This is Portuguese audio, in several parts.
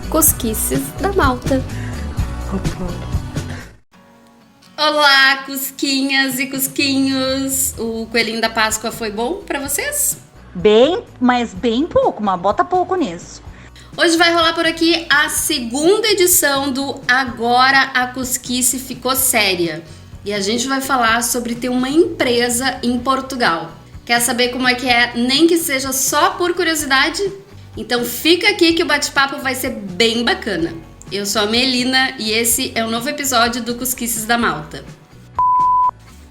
Cosquices da Malta. Olá, cusquinhas e cusquinhos! O coelhinho da Páscoa foi bom pra vocês? Bem, mas bem pouco, mas bota pouco nisso. Hoje vai rolar por aqui a segunda edição do Agora a Cusquice Ficou Séria. E a gente vai falar sobre ter uma empresa em Portugal. Quer saber como é que é, nem que seja só por curiosidade? Então fica aqui que o bate-papo vai ser bem bacana. Eu sou a Melina e esse é um novo episódio do Cusquices da Malta.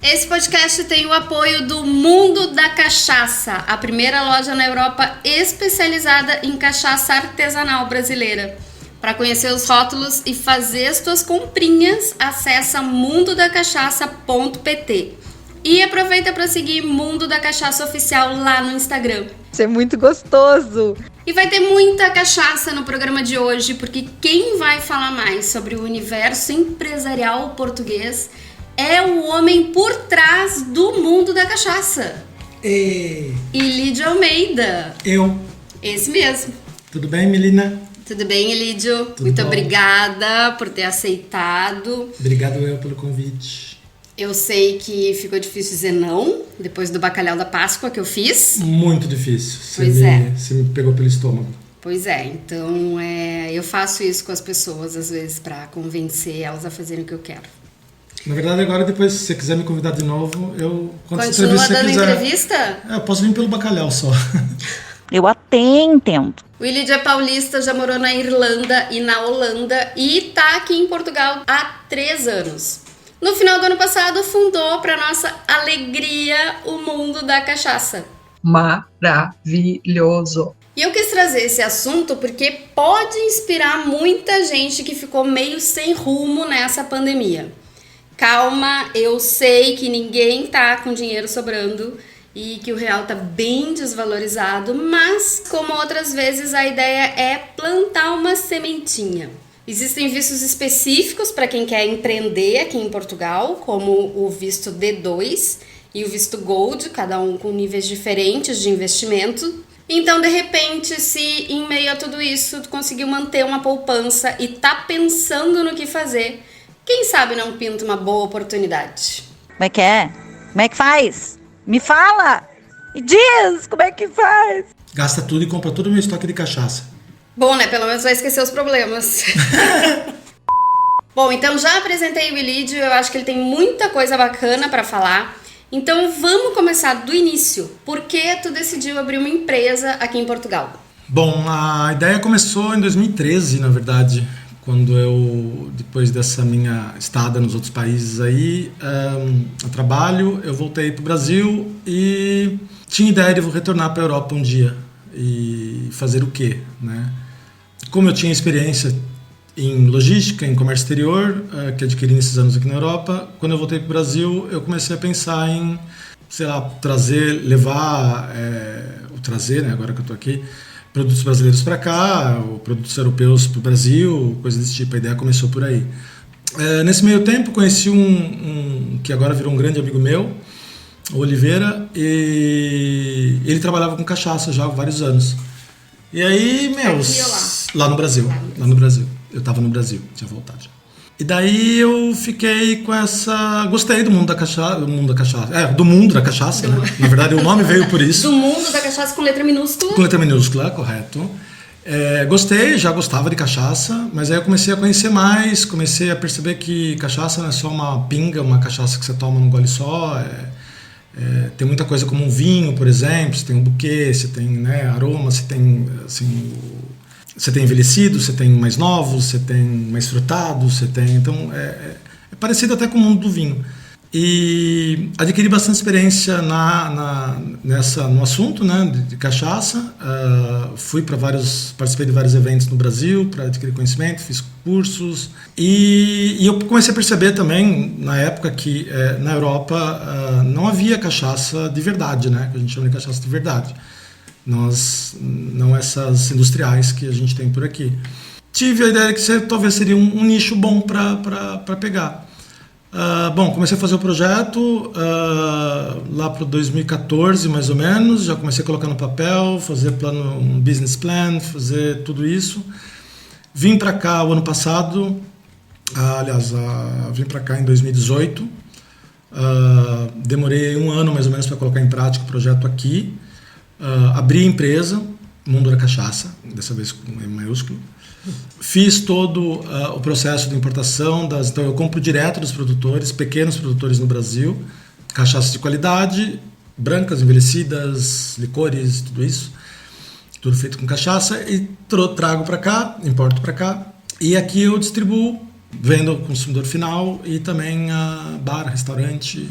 Esse podcast tem o apoio do Mundo da Cachaça, a primeira loja na Europa especializada em cachaça artesanal brasileira. Para conhecer os rótulos e fazer as tuas comprinhas, acessa mundodacachaça.pt. E aproveita para seguir Mundo da Cachaça Oficial lá no Instagram. Isso é muito gostoso! E vai ter muita cachaça no programa de hoje, porque quem vai falar mais sobre o universo empresarial português é o homem por trás do mundo da cachaça. Ilídio Almeida. Eu. Esse mesmo. Tudo bem, Melina? Tudo bem, Ilídio? Tudo Muito bom. Obrigada por ter aceitado. Obrigado eu pelo convite. Eu sei que ficou difícil dizer não, depois do bacalhau da Páscoa que eu fiz. Muito difícil. Você me pegou pelo estômago. Pois é, então eu faço isso com as pessoas às vezes para convencer elas a fazerem o que eu quero. Na verdade, agora depois, se você quiser me convidar de novo, eu... Continua dando entrevista? Eu posso vir pelo bacalhau só. Eu até entendo. O Ilídio é paulista, já morou na Irlanda e na Holanda e tá aqui em Portugal há 3 anos. No final do ano passado, fundou, para nossa alegria, o Mundo da Cachaça. Maravilhoso! E eu quis trazer esse assunto porque pode inspirar muita gente que ficou meio sem rumo nessa pandemia. Calma, eu sei que ninguém tá com dinheiro sobrando e que o real tá bem desvalorizado, mas como outras vezes a ideia é plantar uma sementinha. Existem vistos específicos para quem quer empreender aqui em Portugal, como o visto D2 e o visto Gold, cada um com níveis diferentes de investimento. Então, de repente, se em meio a tudo isso tu conseguiu manter uma poupança e tá pensando no que fazer, quem sabe não pinta uma boa oportunidade. Como é que é? Como é que faz? Me fala! Me diz como é que faz! Gasta tudo e compra todo o meu estoque de cachaça. Bom, né? Pelo menos vai esquecer os problemas. Bom, então já apresentei o Ilídio, eu acho que ele tem muita coisa bacana para falar. Então vamos começar do início. Por que tu decidiu abrir uma empresa aqui em Portugal? Bom, a ideia começou em 2013, na verdade, quando eu, depois dessa minha estada nos outros países aí, a trabalho, eu voltei para o Brasil e tinha ideia de retornar para a Europa um dia. E fazer o quê, né? Como eu tinha experiência em logística, em comércio exterior, que adquiri nesses anos aqui na Europa, quando eu voltei para o Brasil, eu comecei a pensar em, levar, né, agora que eu estou aqui, produtos brasileiros para cá, ou produtos europeus para o Brasil, coisa desse tipo. A ideia começou por aí. Nesse meio tempo, conheci um que agora virou um grande amigo meu, o Oliveira, e ele trabalhava com cachaça já há vários anos. E aí, lá no Brasil. Eu tava no Brasil, tinha voltado já. E daí eu fiquei com essa... Gostei do mundo da cachaça, do mundo da cachaça, né? Na verdade, o nome veio por isso. Do mundo da cachaça com letra minúscula. Com letra minúscula, correto. Gostei, já gostava de cachaça, mas aí eu comecei a conhecer mais, comecei a perceber que cachaça não é só uma pinga, uma cachaça que você toma num gole só, tem muita coisa como um vinho, por exemplo, você tem um buquê, você tem, né, aroma, você tem assim, você tem envelhecido, você tem mais novos, você tem mais frutados, você tem, então é parecido até com o mundo do vinho. E adquiri bastante experiência no assunto, né, de cachaça. Participei de vários eventos no Brasil para adquirir conhecimento, fiz cursos. E eu comecei a perceber também, na época, que na Europa não havia cachaça de verdade, né, que a gente chama de cachaça de verdade. Não essas industriais que a gente tem por aqui. Tive a ideia que talvez seria um nicho bom para pegar. Bom, comecei a fazer o projeto lá para 2014, mais ou menos. Já comecei a colocar no papel, fazer um business plan, fazer tudo isso. Vim para cá o ano passado, vim para cá em 2018. Demorei 1 ano mais ou menos para colocar em prática o projeto aqui. Abri a empresa, Mundo da Cachaça, dessa vez com M maiúsculo. Fiz todo o processo de importação, então eu compro direto dos produtores, pequenos produtores no Brasil, cachaças de qualidade, brancas, envelhecidas, licores, tudo isso, tudo feito com cachaça, e trago para cá, importo para cá, e aqui eu distribuo, vendo ao consumidor final e também a bar, restaurante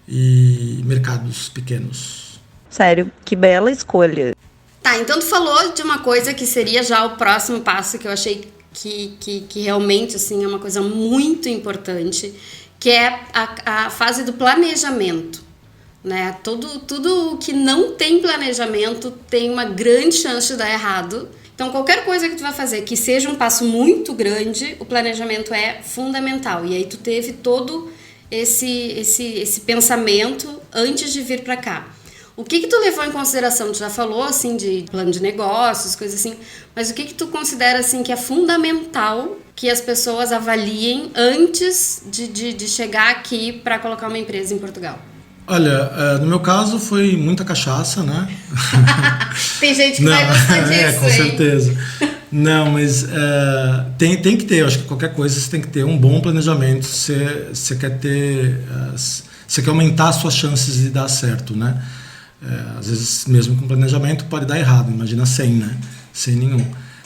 e mercados pequenos. Sério, que bela escolha. Tá, então tu falou de uma coisa que seria já o próximo passo, que eu achei que realmente assim, é uma coisa muito importante, que é a fase do planejamento. Né? Tudo que não tem planejamento tem uma grande chance de dar errado. Então, qualquer coisa que tu vai fazer que seja um passo muito grande, o planejamento é fundamental. E aí tu teve todo esse pensamento antes de vir para cá. O que tu levou em consideração? Tu já falou, assim, de plano de negócios, coisas assim, mas o que tu considera, assim, que é fundamental que as pessoas avaliem antes de chegar aqui para colocar uma empresa em Portugal? Olha, no meu caso foi muita cachaça, né? Tem gente que vai gostar disso, com certeza. Não, mas tem que ter, eu acho que qualquer coisa você tem que ter um bom planejamento, você quer ter, você quer aumentar as suas chances de dar certo, né? Às vezes, mesmo com planejamento, pode dar errado, imagina sem, né? Sem nenhum.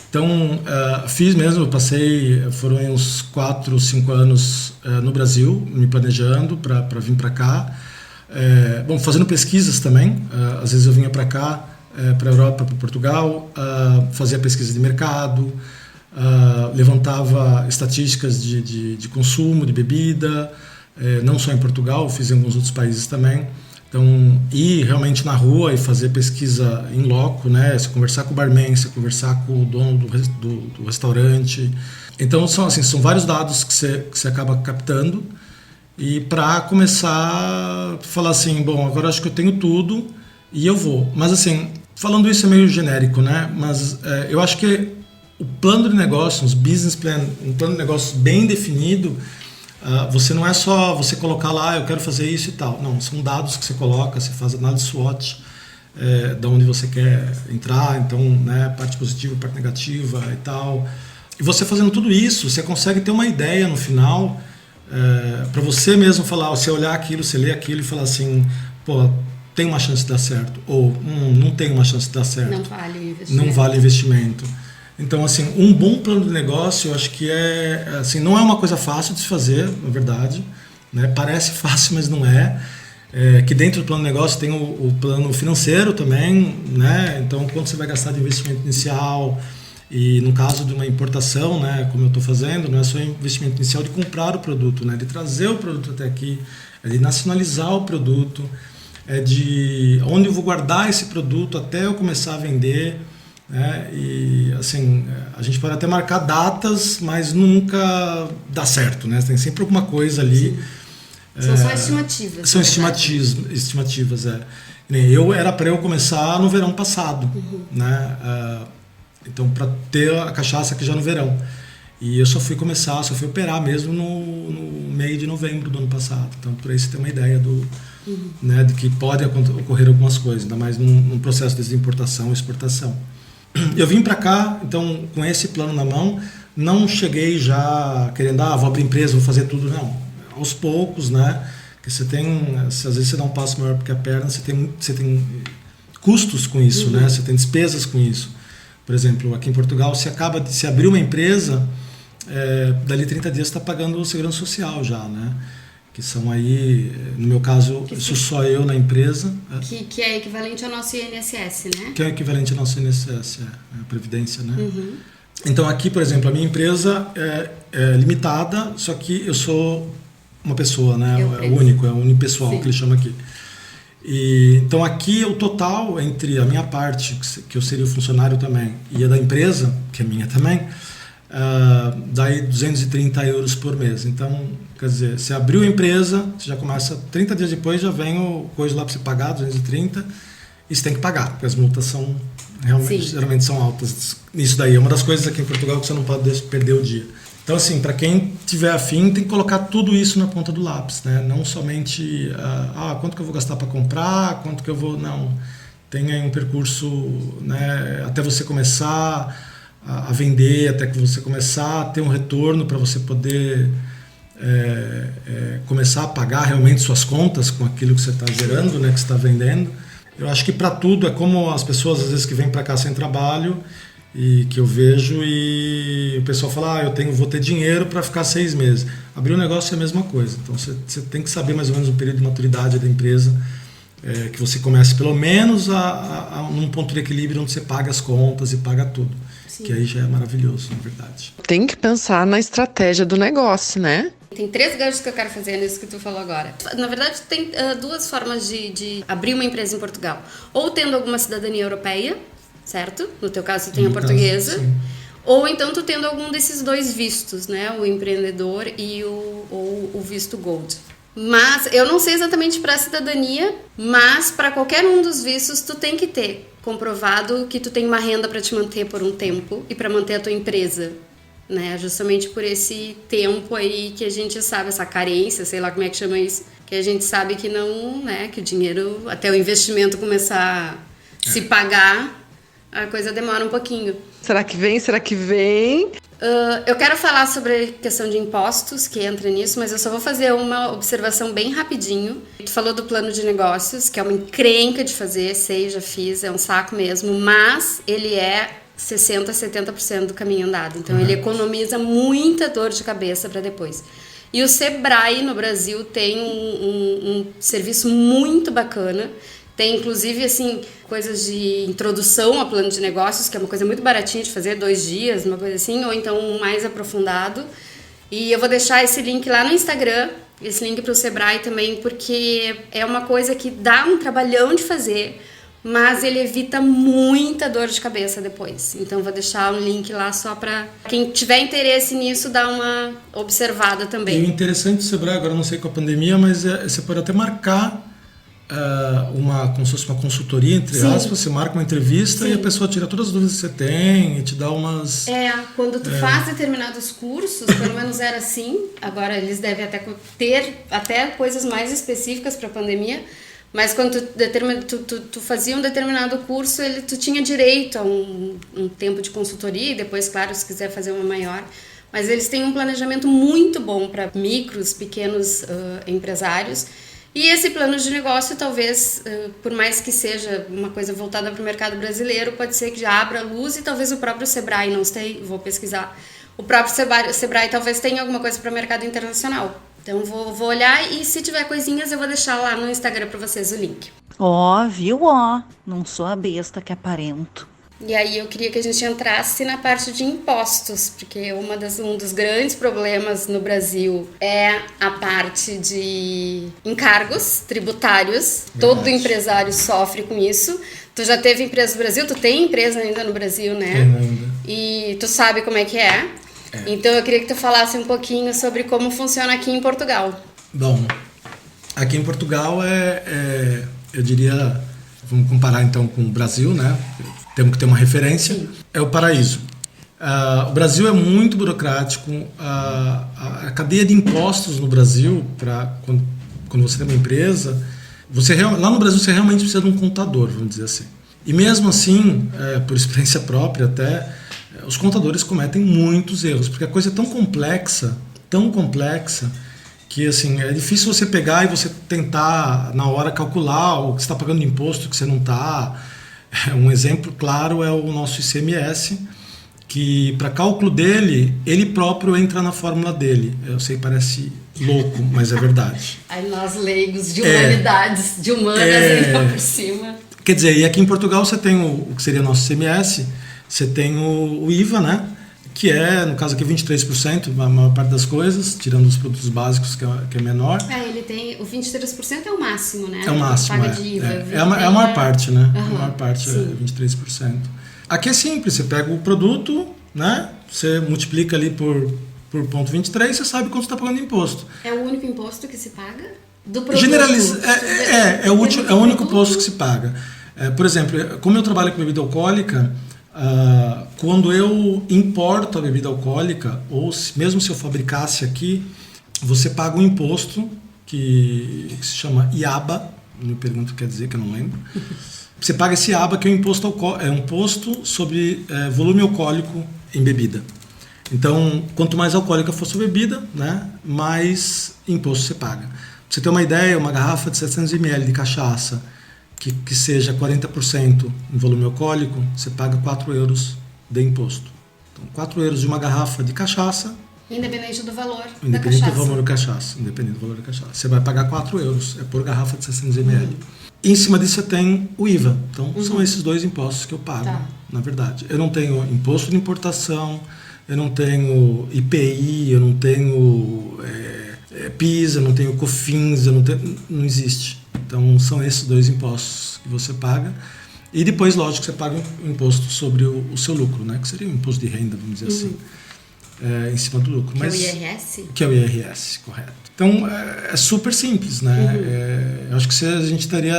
Então, fiz mesmo, foram uns 4, 5 anos no Brasil, me planejando para vir para cá. Bom, fazendo pesquisas também, às vezes eu vinha para cá, para a Europa, para Portugal, fazia pesquisa de mercado, levantava estatísticas de consumo, de bebida, não só em Portugal, fiz em alguns outros países também. Então, ir realmente na rua e fazer pesquisa em loco, né? Você conversar com o barman, você conversar com o dono do restaurante. Então, são vários dados que você acaba captando. E para começar a falar assim, bom, agora acho que eu tenho tudo e eu vou. Mas assim, falando isso é meio genérico, né? Mas eu acho que o plano de negócio, um business plan, um plano de negócio bem definido, você não é só você colocar lá, eu quero fazer isso e tal. Não, são dados que você coloca, você faz análise SWOT, de onde você quer entrar, então, né, parte positiva, parte negativa e tal. E você fazendo tudo isso, você consegue ter uma ideia no final, para você mesmo falar, você olhar aquilo, você ler aquilo e falar assim, pô, tem uma chance de dar certo, ou não tem uma chance de dar certo. Não vale o investimento. Não vale investimento. Então, assim, um bom plano de negócio, eu acho que assim, não é uma coisa fácil de se fazer, na verdade, né? Parece fácil, mas não é. Que dentro do plano de negócio tem o plano financeiro também, né? Então, quanto você vai gastar de investimento inicial, e no caso de uma importação, né, como eu estou fazendo, não é só investimento inicial de comprar o produto, né, de trazer o produto até aqui, de nacionalizar o produto, de onde eu vou guardar esse produto até eu começar a vender, né, e assim, a gente pode até marcar datas, mas nunca dá certo, né, tem sempre alguma coisa ali. São só estimativas. São estimativas, era para eu começar no verão passado, né, então, para ter a cachaça aqui já no verão. E eu só fui operar mesmo no meio de novembro do ano passado. Então, por aí você tem uma ideia né, de que pode ocorrer algumas coisas, ainda mais num processo de importação e exportação. Eu vim para cá, então, com esse plano na mão, não cheguei já querendo, vou abrir empresa, vou fazer tudo, não. Aos poucos, né? Porque às vezes você dá um passo maior porque a perna, você tem custos com isso, né? Você tem despesas com isso. Por exemplo, aqui em Portugal, se abrir uma empresa, dali 30 dias você está pagando o segurança social já, né? Que são aí, no meu caso, sou só eu na empresa. Que é equivalente ao nosso INSS, né? Que é equivalente ao nosso INSS, a Previdência, né? Então aqui, por exemplo, a minha empresa é limitada, só que eu sou uma pessoa, né? É unipessoal, que eles chamam aqui. Então aqui o total entre a minha parte, que eu seria o funcionário também, e a da empresa, que é minha também, daí 230 euros por mês. Então, quer dizer, você abriu a empresa, você já começa, 30 dias depois já vem o coisa lá para você pagar, 230, e você tem que pagar, porque as multas são geralmente são altas. Isso daí é uma das coisas aqui em Portugal que você não pode perder o dia. Então, assim, para quem tiver afim, tem que colocar tudo isso na ponta do lápis, né? Não somente, quanto que eu vou gastar para comprar, quanto que eu vou... Não, tem aí um percurso, né, até você começar a vender, até que você começar a ter um retorno para você poder começar a pagar realmente suas contas com aquilo que você está gerando, né, que você está vendendo. Eu acho que para tudo é como as pessoas às vezes que vêm para cá sem trabalho e que eu vejo e o pessoal fala, vou ter dinheiro para ficar 6 meses. Abrir um negócio é a mesma coisa. Então você tem que saber mais ou menos o período de maturidade da empresa, que você comece pelo menos num ponto de equilíbrio onde você paga as contas e paga tudo. Sim. Que aí já é maravilhoso, na verdade. Tem que pensar na estratégia do negócio, né? Tem 3 ganchos que eu quero fazer nisso que tu falou agora. Na verdade, tem 2 formas de abrir uma empresa em Portugal. Ou tendo alguma cidadania europeia, certo? No teu caso, tu tem a portuguesa. Caso, ou então tu tendo algum desses 2 vistos, né? O empreendedor e o visto Gold. Mas eu não sei exatamente para a cidadania, mas para qualquer um dos vistos tu tem que ter comprovado que tu tem uma renda para te manter por um tempo e para manter a tua empresa, né? Justamente por esse tempo aí que a gente sabe, essa carência, sei lá como é que chama isso, que a gente sabe que não, né? Que o dinheiro, até o investimento começar a se pagar, a coisa demora um pouquinho. Será que vem? Será que vem? Eu quero falar sobre a questão de impostos, que entra nisso, mas eu só vou fazer uma observação bem rapidinho. Tu falou do plano de negócios, que é uma encrenca de fazer, já fiz, é um saco mesmo, mas ele é 60%, 70% do caminho andado. Então ele economiza muita dor de cabeça para depois. E o Sebrae no Brasil tem um serviço muito bacana. Tem, inclusive, assim, coisas de introdução ao plano de negócios, que é uma coisa muito baratinha de fazer, 2 dias, uma coisa assim, ou então um mais aprofundado. E eu vou deixar esse link lá no Instagram, esse link para o Sebrae também, porque é uma coisa que dá um trabalhão de fazer, mas ele evita muita dor de cabeça depois. Então, vou deixar um link lá só para quem tiver interesse nisso dar uma observada também. E o interessante do Sebrae, agora não sei com a pandemia, mas você pode até marcar como se fosse uma consultoria, entre aspas, você marca uma entrevista e a pessoa tira todas as dúvidas que você tem e te dá umas... Quando tu faz determinados cursos, pelo menos era assim, agora eles devem até ter até coisas mais específicas para a pandemia, mas quando tu fazia um determinado curso, tu tinha direito a um tempo de consultoria e depois, claro, se quiser fazer uma maior. Mas eles têm um planejamento muito bom para micros, pequenos empresários. E esse plano de negócio, talvez, por mais que seja uma coisa voltada para o mercado brasileiro, pode ser que já abra luz e talvez o próprio Sebrae, não sei, vou pesquisar, o próprio Sebrae talvez tenha alguma coisa para o mercado internacional. Então vou olhar e se tiver coisinhas eu vou deixar lá no Instagram para vocês o link. Viu? Não sou a besta que aparento. E aí eu queria que a gente entrasse na parte de impostos, porque um dos grandes problemas no Brasil é a parte de encargos tributários. Verdade. Todo empresário sofre com isso. Tu já teve empresa no Brasil? Tu tem empresa ainda no Brasil, né? Tenho ainda. E tu sabe como é que é? Então eu queria que tu falasse um pouquinho sobre como funciona aqui em Portugal. Bom, aqui em Portugal eu diria, vamos comparar então com o Brasil, né? Temos que ter uma referência. Sim. É o paraíso. O Brasil é muito burocrático. A cadeia de impostos no Brasil, quando você tem uma empresa, lá no Brasil você realmente precisa de um contador, vamos dizer assim. E mesmo assim, por experiência própria até, os contadores cometem muitos erros, porque a coisa é tão complexa, que assim, é difícil você pegar e você tentar na hora calcular o que você está pagando de imposto, o que você não está. Um exemplo claro é o nosso ICMS, que para cálculo dele, ele próprio entra na fórmula dele. Eu sei, parece louco, mas é verdade. Aí nós leigos de humanidades, de humanas ainda por cima. Quer dizer, e aqui em Portugal você tem o que seria o nosso ICMS, você tem o IVA, né? Que no caso aqui, 23%, a maior parte das coisas, tirando os produtos básicos, que é menor. Ele tem, o 23% é o máximo, né? É o máximo, paga de IVA. É a maior parte, né? A maior parte sim. É 23%. Aqui é simples, você pega o produto, né? Você multiplica ali por 0,23, você sabe quanto você está pagando de imposto. É o único imposto que se paga? Do produto? É o único imposto que se paga. Por exemplo, como eu trabalho com bebida alcoólica, quando eu importo a bebida alcoólica, ou mesmo se eu fabricasse aqui, você paga um imposto que se chama IABA, não me pergunto o que quer dizer, que eu não lembro. Você paga esse IABA, que é um imposto sobre volume alcoólico em bebida. Então, quanto mais alcoólica for sua bebida, né, mais imposto você paga. Pra você ter uma ideia, uma garrafa de 700 ml de cachaça, que seja 40% em volume alcoólico, você paga 4 euros de imposto. Então, 4 euros de uma garrafa de cachaça. Independente do valor Independente do valor da cachaça. Independente do valor da cachaça. Você vai pagar 4 euros, por garrafa de 600 ml. Em cima disso você tem o IVA. Então, são esses 2 impostos que eu pago, na verdade. Eu não tenho imposto de importação, eu não tenho IPI, eu não tenho PIS, eu não tenho COFINS, não existe. Então, são esses 2 impostos que você paga. E depois, lógico, você paga o imposto sobre o seu lucro, né? Que seria o imposto de renda, vamos dizer assim, em cima do lucro. Que é o IRS? Que é o IRS, correto. Então, é super simples, né? Eu acho que a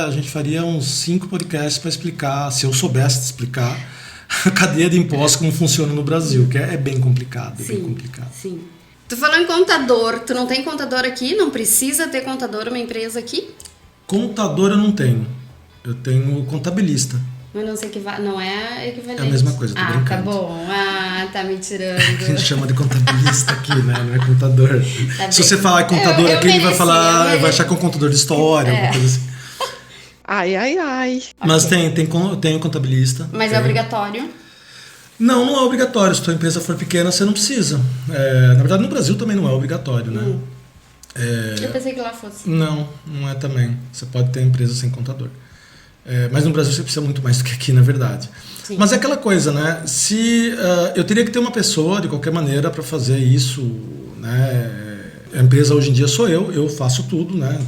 gente faria uns 5 podcasts para explicar, se eu soubesse explicar, a cadeia de impostos como funciona no Brasil, que é bem complicado. Sim, bem complicado. Sim. Tu falou em contador, tu não tem contador aqui? Não precisa ter contador uma empresa aqui? Contador eu não tenho. Eu tenho contabilista. Mas não é equivalente. É a mesma coisa, tô brincando. Tá bom. Tá me tirando. A gente chama de contabilista aqui, né? Não é contador. Tá Se bem. você falar contador aqui, ele vai falar, vai achar que é um contador de história, alguma coisa assim. Ai. Mas tenho contabilista. Mas é obrigatório? Não é obrigatório. Se a tua empresa for pequena, você não precisa. Na verdade, no Brasil também não é obrigatório, né? Eu pensei que lá fosse. Não é também. Você pode ter empresa sem contador. Mas no Brasil você precisa muito mais do que aqui, na verdade. Sim. Mas é aquela coisa, né? Se eu teria que ter uma pessoa, de qualquer maneira, para fazer isso, né? A empresa hoje em dia sou eu faço tudo, né?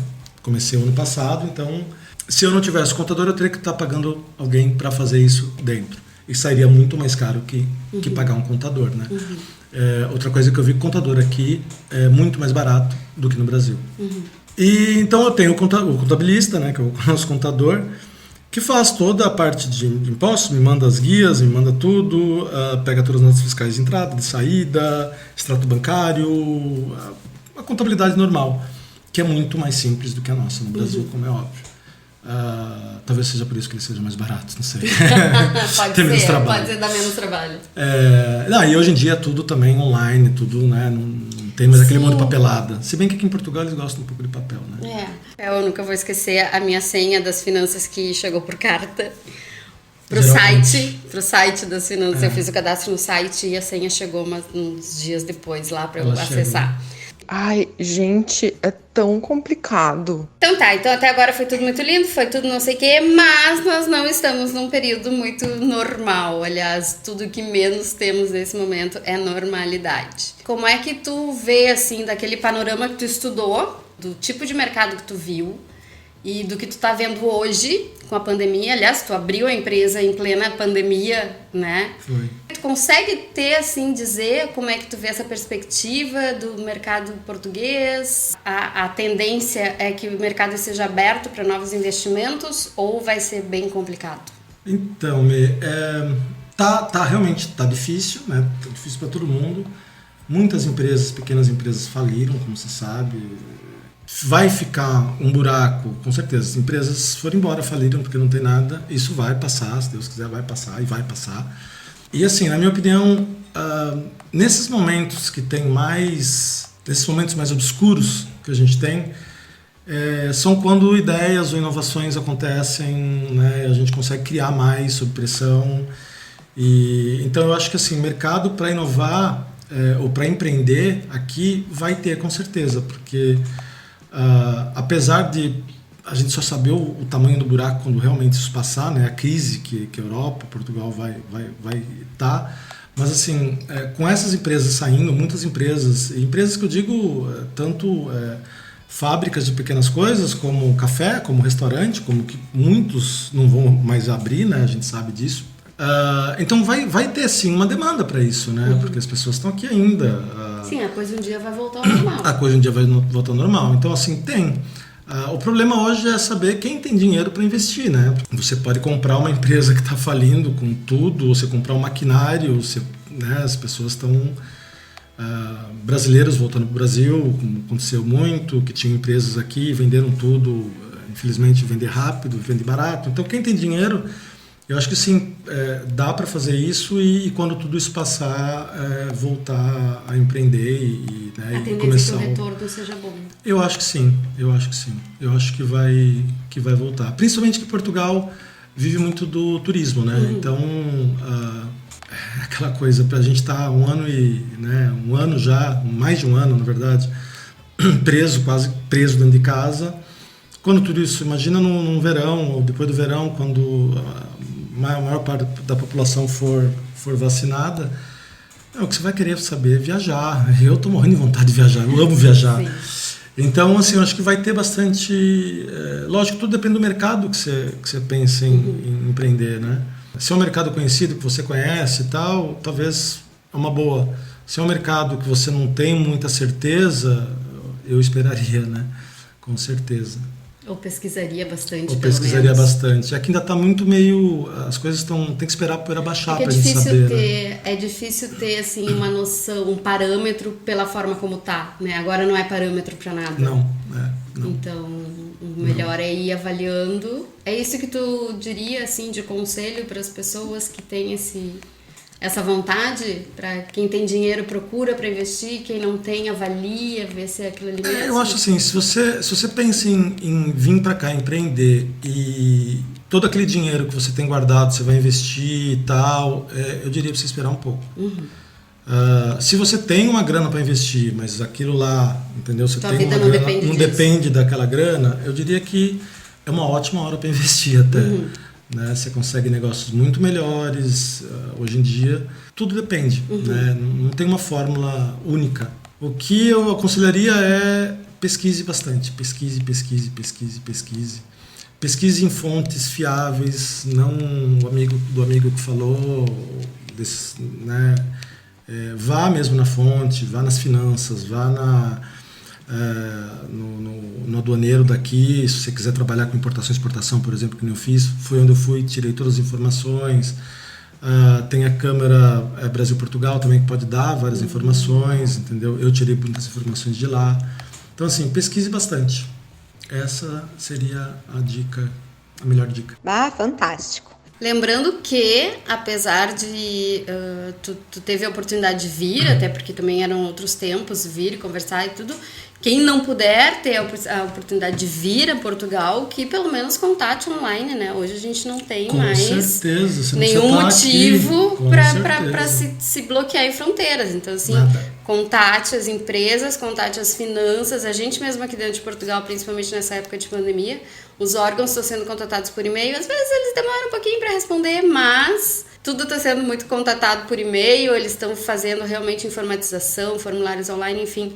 Comecei o ano passado, então se eu não tivesse contador, eu teria que estar pagando alguém para fazer isso dentro. E sairia muito mais caro que pagar um contador, né? Outra coisa que eu vi, contador aqui é muito mais barato do que no Brasil. E então eu tenho o contabilista, né? Que é o nosso contador, que faz toda a parte de impostos, me manda as guias, me manda tudo, pega todas as notas fiscais de entrada, de saída, extrato bancário, a contabilidade normal, que é muito mais simples do que a nossa no Brasil, como é óbvio. Talvez seja por isso que ele seja mais barato, não sei. Pode ser dar menos trabalho. E hoje em dia é tudo também online, tudo, né? Não tem mais aquele monte de papelada. Se bem que aqui em Portugal eles gostam um pouco de papel, né? Eu nunca vou esquecer a minha senha das finanças que chegou por carta pro site das finanças. Eu fiz o cadastro no site e a senha chegou uns dias depois lá para eu acessar. Ai, gente, é tão complicado. Então até agora foi tudo muito lindo, foi tudo não sei o quê, mas nós não estamos num período muito normal. Aliás, tudo que menos temos nesse momento é normalidade. Como é que tu vê, assim, daquele panorama que tu estudou, do tipo de mercado que tu viu e do que tu tá vendo hoje com a pandemia? Aliás, tu abriu a empresa em plena pandemia, né? Foi. Tu consegue ter, assim, dizer como é que tu vê essa perspectiva do mercado português? A tendência é que o mercado seja aberto para novos investimentos ou vai ser bem complicado? Então, realmente tá difícil, né? Tá difícil para todo mundo. Muitas empresas, pequenas empresas faliram, como você sabe. Vai ficar um buraco, com certeza. As empresas foram embora, faliram porque não tem nada. Isso vai passar, se Deus quiser, vai passar e vai passar. E assim, na minha opinião, nesses momentos nesses momentos mais obscuros que a gente tem, são quando ideias ou inovações acontecem, né? A gente consegue criar mais sob pressão. Então eu acho que assim, mercado para inovar ou para empreender aqui vai ter, com certeza, porque apesar de a gente só saber o tamanho do buraco quando realmente isso passar, né, a crise que a Europa, Portugal vai estar, mas assim, com essas empresas saindo, muitas empresas que eu digo, tanto fábricas de pequenas coisas, como café, como restaurante, como que muitos não vão mais abrir, né, a gente sabe disso, Então vai ter sim uma demanda para isso, né? Porque as pessoas estão aqui ainda. Sim, a coisa um dia vai voltar ao normal. A coisa um dia vai voltar ao normal. Então, assim, tem. O problema hoje é saber quem tem dinheiro para investir, né? Você pode comprar uma empresa que está falindo com tudo, ou você comprar um maquinário, né? As pessoas estão... brasileiros voltando para o Brasil, como aconteceu muito, que tinham empresas aqui, venderam tudo, infelizmente vender rápido, vender barato. Então, quem tem dinheiro... Eu acho que sim, dá para fazer isso e quando tudo isso passar, voltar a empreender e começar. A tendência que o retorno seja bom. Eu acho que sim. Eu acho que vai voltar. Principalmente que Portugal vive muito do turismo, né? Então, aquela coisa, para a gente estar um ano já, mais de um ano, na verdade, quase preso dentro de casa. Quando tudo isso, imagina num verão, ou depois do verão, quando a maior parte da população for vacinada, o que você vai querer saber é viajar. Eu estou morrendo de vontade de viajar, eu amo viajar. Sim. Então, assim, eu acho que vai ter bastante... lógico, tudo depende do mercado que você pensa em empreender, né? Se é um mercado conhecido, que você conhece e tal, talvez é uma boa. Se é um mercado que você não tem muita certeza, eu esperaria, né? Com certeza. Ou pesquisaria bastante, Ou pesquisaria bastante. Aqui ainda está muito meio... As coisas tem que esperar para baixar para a gente saber. Né? É difícil ter assim, uma noção, um parâmetro pela forma como está. Né? Agora não é parâmetro para nada. Não. Então, o melhor é ir avaliando. É isso que tu diria assim, de conselho para as pessoas que têm essa vontade? Para quem tem dinheiro, procura para investir, quem não tem, avalia, vê se é aquilo ali mesmo. Eu acho assim, se você pensa em vir para cá empreender e todo aquele dinheiro que você tem guardado, você vai investir e tal, eu diria para você esperar um pouco. Se você tem uma grana para investir, mas aquilo lá, entendeu? Você Tua tem vida uma não grana, não depende daquela grana, eu diria que é uma ótima hora para investir até. Né? Você consegue negócios muito melhores hoje em dia. Tudo depende, né? Não tem uma fórmula única. O que eu aconselharia é pesquise bastante. Pesquise. Pesquise em fontes fiáveis, não o amigo que falou, né? Vá mesmo na fonte, vá nas finanças, vá no aduaneiro daqui. Se você quiser trabalhar com importação e exportação, por exemplo, que nem eu fiz, foi onde eu fui, tirei todas as informações. Tem a Câmara Brasil-Portugal também, que pode dar várias informações, entendeu? Eu tirei muitas informações de lá. Então, assim, pesquise bastante. Essa seria a melhor dica. Fantástico. Lembrando que, apesar de tu teve a oportunidade de vir, até porque também eram outros tempos, vir e conversar e tudo, quem não puder ter a oportunidade de vir a Portugal, que pelo menos contate online, né? Hoje a gente não tem mais certeza, nenhum motivo para se bloquear em fronteiras. Então, assim, contate as empresas, contate as finanças. A gente mesmo aqui dentro de Portugal, principalmente nessa época de pandemia, os órgãos estão sendo contatados por e-mail. Às vezes eles demoram um pouquinho para responder, mas tudo está sendo muito contatado por e-mail. Eles estão fazendo realmente informatização, formulários online, enfim.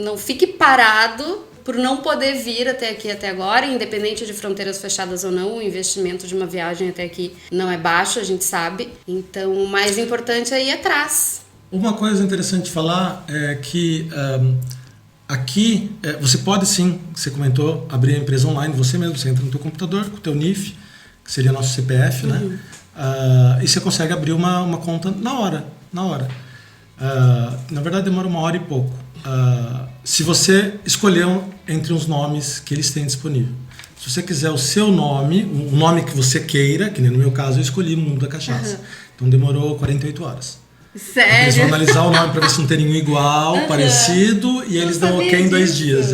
Não fique parado por não poder vir até aqui até agora, independente de fronteiras fechadas ou não. O investimento de uma viagem até aqui não é baixo, a gente sabe. Então, o mais importante é ir atrás. Uma coisa interessante de falar é que aqui você pode sim, você comentou, abrir a empresa online, você mesmo, você entra no teu computador com o teu NIF, que seria nosso CPF, né? E você consegue abrir uma conta na hora. Na verdade demora 1 hora e pouco. Se você escolher entre os nomes que eles têm disponível. Se você quiser o seu nome, o nome que você queira, que nem no meu caso eu escolhi Mundo da Cachaça. Então demorou 48 horas. Sério? Eles vão analisar o nome para ver se não tem nenhum igual, parecido, e eles dão ok em 2 dias.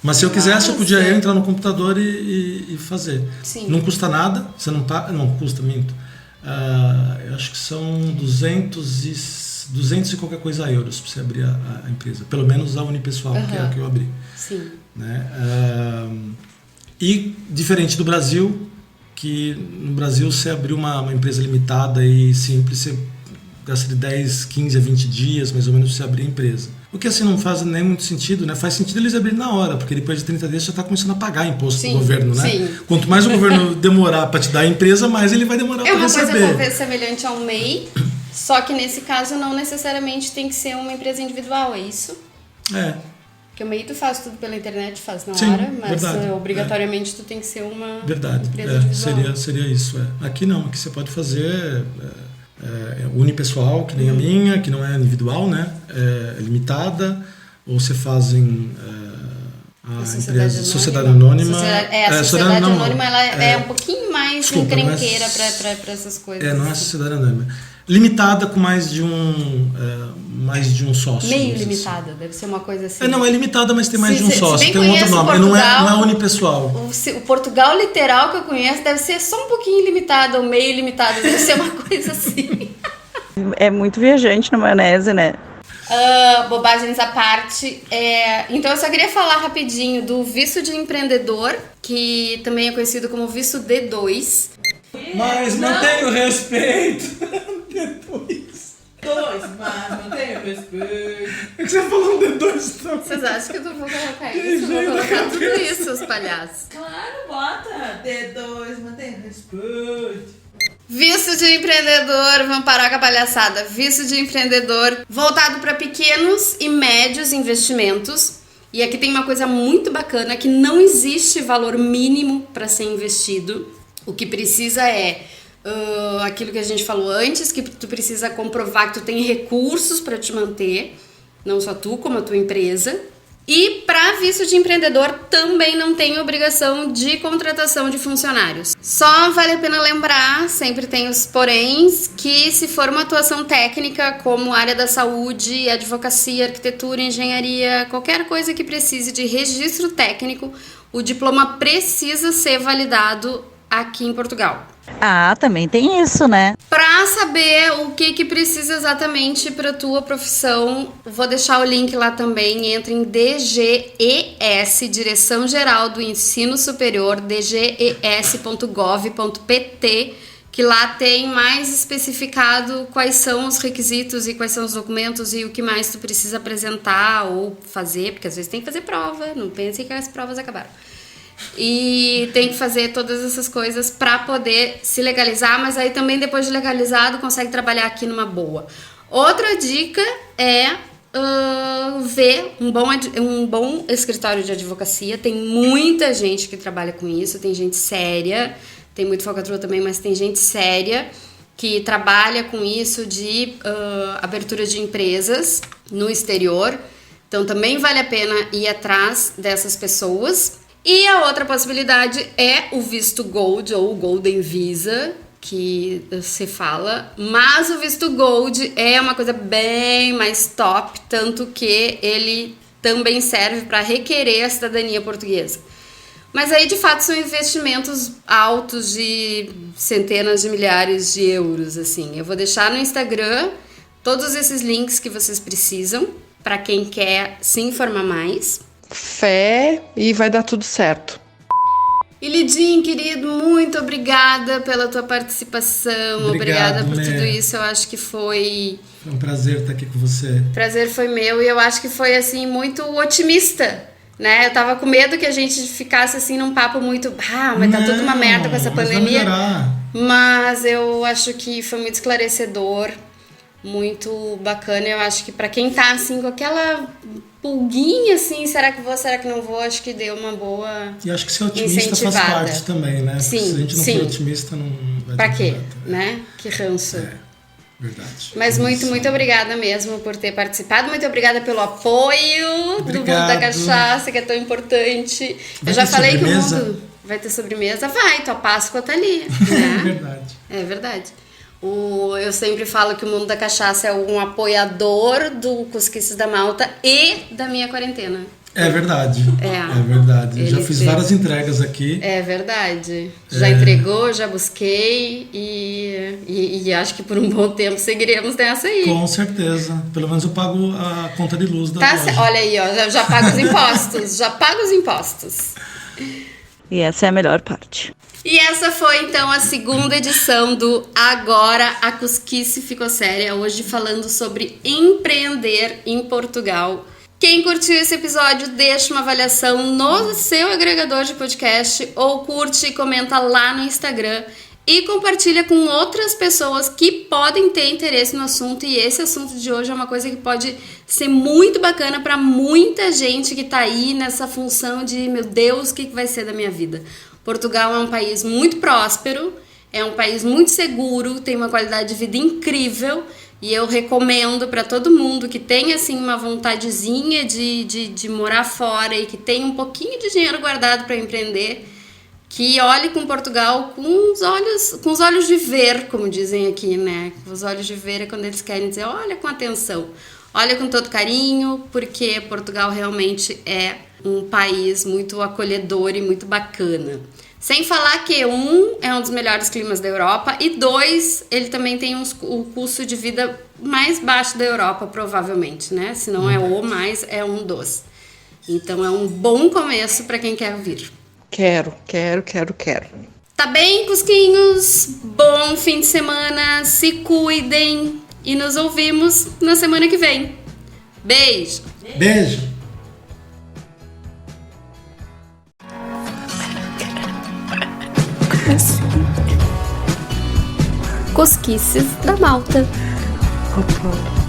Mas se eu quisesse, eu podia entrar no computador e fazer. Sim. Não custa nada, você não paga, não custa muito. Eu acho que são 200 e qualquer coisa euros para você abrir a empresa. Pelo menos a Unipessoal, que é a que eu abri. Sim. Né? E diferente do Brasil, que no Brasil você abriu uma empresa limitada e simples, você gasta de 10, 15 a 20 dias, mais ou menos, para você abrir a empresa. O que assim não faz nem muito sentido, né? Faz sentido eles abrirem na hora, porque depois de 30 dias já está começando a pagar imposto do governo, né? Sim. Quanto mais o governo demorar para te dar a empresa, mais ele vai demorar para receber. É uma coisa semelhante ao MEI, só que nesse caso não necessariamente tem que ser uma empresa individual, é isso? Porque o MEI tu faz tudo pela internet, faz na hora, mas obrigatoriamente tu tem que ser uma empresa individual. Seria isso. Aqui não, aqui você pode fazer unipessoal, que nem a minha, que não é individual, né? É limitada, ou você faz em sociedade anônima. A sociedade anônima ela é um pouquinho mais encrenqueira para essas coisas. Não é sociedade anônima. Limitada com mais de um sócio. Meio limitada, deve ser uma coisa assim. Não, é limitada, mas tem mais de um sócio. Tem um outro nome, Portugal, não é unipessoal. O Portugal literal que eu conheço deve ser só um pouquinho limitada, ou meio limitada, deve ser uma coisa assim. É muito viajante na maionese, né? Bobagens à parte. Então eu só queria falar rapidinho do visto de empreendedor, que também é conhecido como visto D2. Mas mantenha o respeito. Depois. Mas mantenha o respeito. É que você falou D2 também. Vocês acham que eu vou colocar isso? Eu vou colocar tudo isso, os palhaços. Claro, bota. D2, mantenha o respeito. Visto de empreendedor, vamos parar com a palhaçada. Visto de empreendedor voltado para pequenos e médios investimentos. E aqui tem uma coisa muito bacana, que não existe valor mínimo para ser investido. O que precisa é aquilo que a gente falou antes, que tu precisa comprovar que tu tem recursos para te manter, não só tu, como a tua empresa. E para visto de empreendedor também não tem obrigação de contratação de funcionários. Só vale a pena lembrar, sempre tem os poréns, que se for uma atuação técnica como área da saúde, advocacia, arquitetura, engenharia, qualquer coisa que precise de registro técnico, o diploma precisa ser validado aqui em Portugal. Também tem isso, né? Para saber o que precisa exatamente para tua profissão, vou deixar o link lá também. Entra em DGES, Direção Geral do Ensino Superior, dges.gov.pt, que lá tem mais especificado quais são os requisitos e quais são os documentos e o que mais tu precisa apresentar ou fazer, porque às vezes tem que fazer prova, não pense que as provas acabaram. E tem que fazer todas essas coisas para poder se legalizar, mas aí também depois de legalizado consegue trabalhar aqui numa boa. Outra dica é ver um bom escritório de advocacia. Tem muita gente que trabalha com isso, tem gente séria, tem muito falcatrua também, mas tem gente séria que trabalha com isso de abertura de empresas no exterior. Então também vale a pena ir atrás dessas pessoas. E a outra possibilidade é o visto Gold ou o Golden Visa, que se fala, mas o visto Gold é uma coisa bem mais top, tanto que ele também serve para requerer a cidadania portuguesa. Mas aí de fato são investimentos altos de centenas de milhares de euros, assim. Eu vou deixar no Instagram todos esses links que vocês precisam para quem quer se informar mais. Fé e vai dar tudo certo. E Lidinho, querido, muito obrigada pela tua participação. Obrigada por tudo isso. Eu acho que foi um prazer estar aqui com você. Prazer foi meu e eu acho que foi assim muito otimista, né? Eu tava com medo que a gente ficasse assim num papo muito, mas tá tudo uma merda com essa pandemia. Mas eu acho que foi muito esclarecedor, muito bacana. Eu acho que para quem tá assim com aquela pulguinha assim, será que vou, será que não vou, acho que deu uma boa e acho que ser otimista faz parte também, né? Sim, se a gente não for otimista, não vai pra quê, né? Que ranço. Verdade. Mas muito obrigada mesmo por ter participado, muito obrigada pelo apoio do Mundo da Cachaça, que é tão importante. Eu já falei sobremesa? Que o mundo vai ter sobremesa, tua Páscoa tá ali, né? É verdade. Eu sempre falo que o Mundo da Cachaça é um apoiador do Cosquices da Malta e da minha quarentena. É verdade. É verdade. Já fiz várias entregas aqui. É verdade. Já entregou, já busquei e acho que por um bom tempo seguiremos nessa aí. Com certeza. Pelo menos eu pago a conta de luz da loja. Olha aí, já pago os impostos. Já pago os impostos. E essa é a melhor parte. E essa foi então a segunda edição do Agora a Cusquice Ficou Séria, hoje falando sobre empreender em Portugal. Quem curtiu esse episódio, deixa uma avaliação no seu agregador de podcast ou curte e comenta lá no Instagram e compartilha com outras pessoas que podem ter interesse no assunto. E esse assunto de hoje é uma coisa que pode ser muito bacana para muita gente que tá aí nessa função de, meu Deus, o que vai ser da minha vida? Portugal é um país muito próspero, é um país muito seguro, tem uma qualidade de vida incrível e eu recomendo para todo mundo que tem assim uma vontadezinha de morar fora e que tem um pouquinho de dinheiro guardado para empreender, que olhe com Portugal com os olhos de ver, como dizem aqui, né? Os olhos de ver é quando eles querem dizer, olha com atenção, olha com todo carinho, porque Portugal realmente é um país muito acolhedor e muito bacana. Sem falar que é um dos melhores climas da Europa e 2, ele também tem o custo de vida mais baixo da Europa, provavelmente, né? Se não é o mais, é um dos. Então é um bom começo para quem quer vir. Quero. Tá bem, Cusquinhos? Bom fim de semana, se cuidem e nos ouvimos na semana que vem. Beijo! Beijo! Cosquices da Malta. Opa.